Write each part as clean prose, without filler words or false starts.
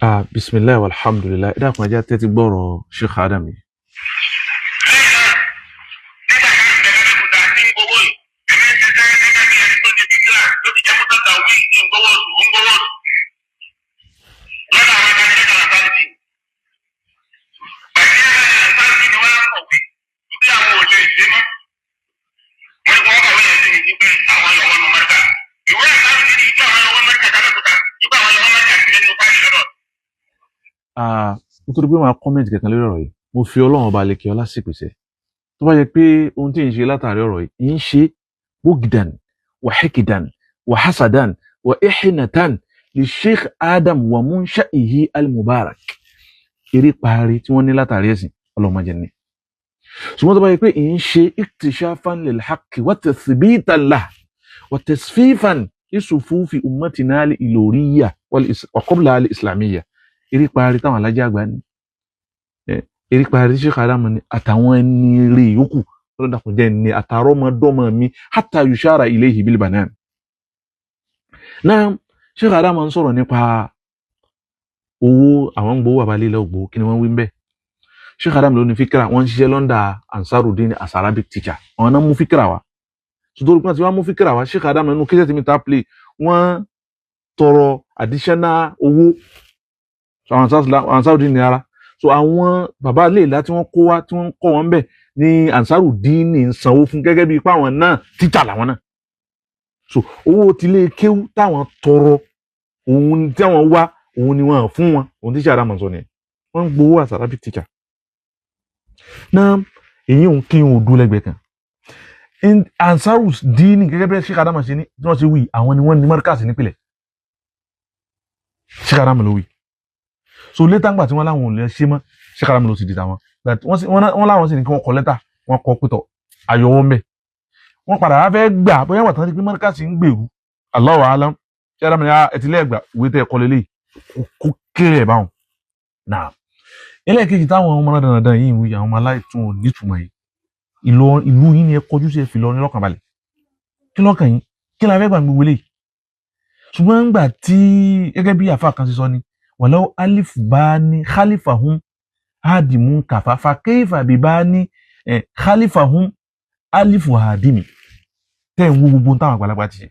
Bismillah walhamdulillah. Ẹ dákun ẹ jẹ́ tẹ́tí gbọ́rọ̀ Sheikh Adam yìí. Nítorí pé máa kọ́mẹ̀ntì kankan lórí ọ̀rọ̀ yìí, mo fi Ọlọ́run ọba lè kí ọ lásìpèsè. Tó bá yẹ pé ohun tí ń ṣe látàrí ọ̀rọ̀ yìí ń ṣe bugdan wa hikidan wa hasadan wa ihinatan li Sheikh Adam wa munsha'ihi al-mubarak. Eré parí tí wọ́n ní látàrí ẹ̀sìn ọlọ́mọdé ni. Ṣùgbọ́n tó bá yẹ pé ń ṣe iktishafan lil haqqi wa tathbitan lahu wa tasfifan li sufufi ummatina al-iluriyya wa qabla al-islamiyya. Eré parí táwọn alájà àgbà ní eré parí Sheikh Adam ní àtàwọn ẹni rí yòókù lọ́dàkùn jẹ́ ní àtàrọ́mọdọ́mọ mi hatta yushara ilayhi bil banan. Náà Sheikh Adam ń sọ̀rọ̀ nípa owó àwọn gbowó àbálẹ́lẹ̀ ògbó kí ni wọ́n wí ń bẹ́. Sheikh Adam ló ní fíkra wọ́n ń ṣiṣẹ́ lọ́ndà Ansarudeen as Arabic teacher àwọn náà mú fíkra wá ṣùgbọ́n pé wọ́n mú fíkra wá Sheikh Adam nínú kíṣẹ́ tí mi ta play wọ́n tọrọ additional owó Ansarudeen ní ara so àwọn bàbá léèlá tí wọ́n kó wá tí wọ́n kọ́ wọn bẹ̀ ní Ansarudeen ní sanwó fún gẹ́gẹ́ bí ipá àwọn náà títà làwọn náà so owó tilé kéwú táwọn tọrọ òun tí àwọn wá òun ni wọ́n fún wọn òun tí Sheikh Adam sọ nìyẹn wọ́n ń gbowó as Arabic teacher náà èyí òun kí òun dúró lẹ́gbẹ̀ẹ́ kan Ansarudeen gẹ́gẹ́ bí Sheikh Adam ṣe ní tí wọ́n ṣe wí àwọn ni wọ́n ní mọ́ríkàsì nípìnlẹ̀ Sheikh Adam ló wí so létà ńgbà tí wọ́n láwọn ò lè ṣe mọ́ Sheikh Adam ló ti di tàwọn wọ́n láwọn sì ní kí wọ́n kọ lẹ́tà wọ́n kọ pẹ̀tọ̀ ayọ̀wọ́ mẹ́ wọ́n padà wá fẹ́ gbà bóyá wà tán ní pé mọ́ríkàsì ń gbèrú Allahu alam Sheikh Adam ní ẹtìlẹ́ ẹgbà ìwé tẹ́ ẹ̀kọ́ lélẹ́yìí kó kéré ẹ̀ báwọn náà ẹlẹ́ẹ̀kejì táwọn ọmọ dandan yìí ń wí àwọn ọmọ aláìtún nítumọ̀ yìí ìlú yìí ni ẹ kọjú sí ẹ fi lọ ní lọ́kàn balẹ̀ kí lọ́kàn yín kí la fẹ́ gbà gbogbo eléyìí ṣùgbọ́n ńgbà tí gẹ́gẹ́ bí àfa kan ṣe sọ ni walau alif bani khalifahum hadimun kafafa kayfa bi bani khalifahum alifu hadimi tẹ́ ń wo gbogbo táwọn àgbàlagbà ti ṣe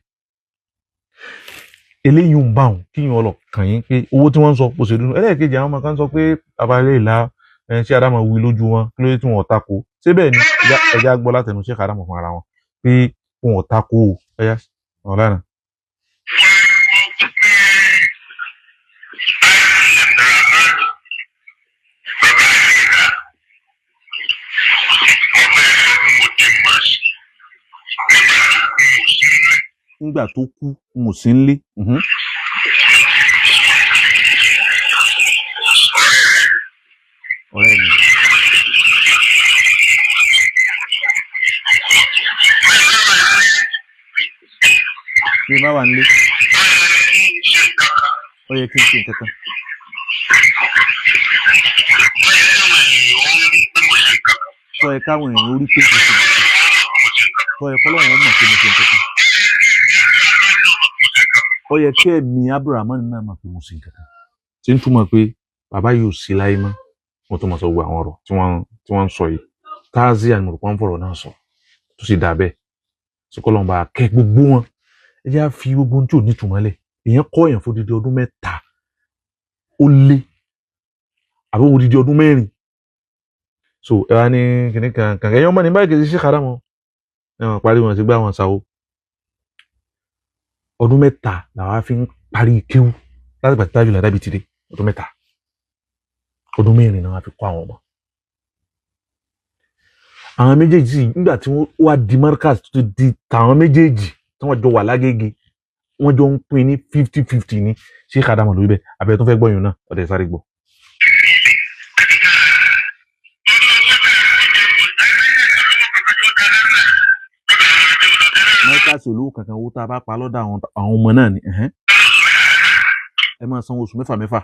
eléyìí ń bá wọn kí yín ọlọ kàn yín pé owó tí wọ́n ń sọ kò ṣe dúró ẹlẹ́ẹ̀kejì àwọn ọmọ kan sọ pé abalẹ̀ ìlà Sheikh Adam wí lójú wọn kí ló dé tí wọn ò tako ṣé bẹ́ẹ̀ ni ẹja gbọ́ látẹnu Sheikh Adam fún ara wọn pé wọn ò tako ẹyà ọ̀lànà. Nígbà tó kú mo sì ń lé. Ọ̀rẹ́ mi. Bí bá wà nílé. Ó yẹ kí n ṣe nǹkan kan. Sọ ẹ káwọn èèyàn orí pé kò sí nǹkan. Sọ ẹ kọ́lọ́run ó mọ̀ pé mo ṣe nǹkan kan. Ó yẹ kí ẹ̀mí Abrahamu náà máa fi mú sí nǹkan kan tí ń túmọ̀ pé bàbá yìí ò sí láyé mọ́ wọ́n tó máa sọ gbogbo àwọn ọ̀rọ̀ tí wọ́n ń sọ yìí táàzí àmọ̀rọ̀pọ̀ ń fọ̀rọ̀ náà sọ tó sì dà bẹ́ẹ̀ sọkọlọ́n bá kẹ́ gbogbo wọn ẹ jẹ́ á fi gbogbo ohun tí ò ní túmọ̀ lẹ̀ èèyàn kọ́ èèyàn fún odidi ọdún mẹ́ta ó lé àbí odidi ọdún mẹ́rin so ẹ wá ní kìnnìkan kàkẹ́ ẹ̀yàn ọmọ ní báyìí kì í ṣe Sheikh Adam ẹ̀wọ̀n parí wọn ti gbá wọn sáwó ọdún mẹ́ta làwọn fi ń parí kéwú láti gbà tí tábìlì àdábì ti dé ọdún mẹ́ta ọdún mẹ́rin náà wọ́n fi kọ́ àwọn ọmọ àwọn méjèèjì nígbà tí wọ́n wá di markaz tó di tàwọn méjèèjì tí wọ́n jọ wà lágége wọ́n jọ ń pín ní 50-50 ní Sheikh Adam lórí bẹ́ẹ̀ abẹ́ tó fẹ́ gbọ́yìn náà ọ̀dẹ̀ sáré gbọ́. markaz olówó kankan owó tá a bá pa lọ́dọ̀ àwọn ọmọ náà ni ẹ máa san oṣù mẹ́fà.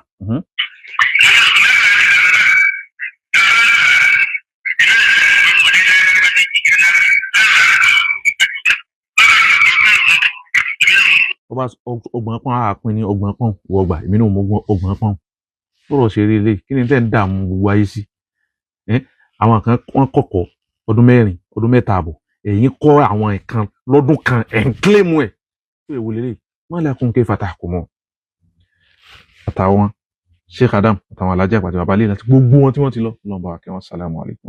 ọgbọ̀n pọ́n àpín ní ọgbọ̀n pọ́n wọgbà èmi náà mọ ọgbọ̀n pọ́n bọ́rọ̀ ṣe rí eléyìí kí ni tẹ́ ń dààmú gbogbo ayé sí àwọn kan wọ́n kọ́kọ́ ọdún 4 ọdún 3 àbọ̀ ẹ̀yin kọ́ àwọn nǹkan lọ́dún kan ẹ̀ ń kílèmù ẹ̀ tó èwo lélẹ́yìí má lakum kayfa tahkumun àtàwọn Sheikh Adam àtàwọn alájà àpàtì babalẹ̀ láti gbogbo wọn tí wọ́n ti lọ lọ́nà bá wa kẹ́ wọn. Assalamu alaikum.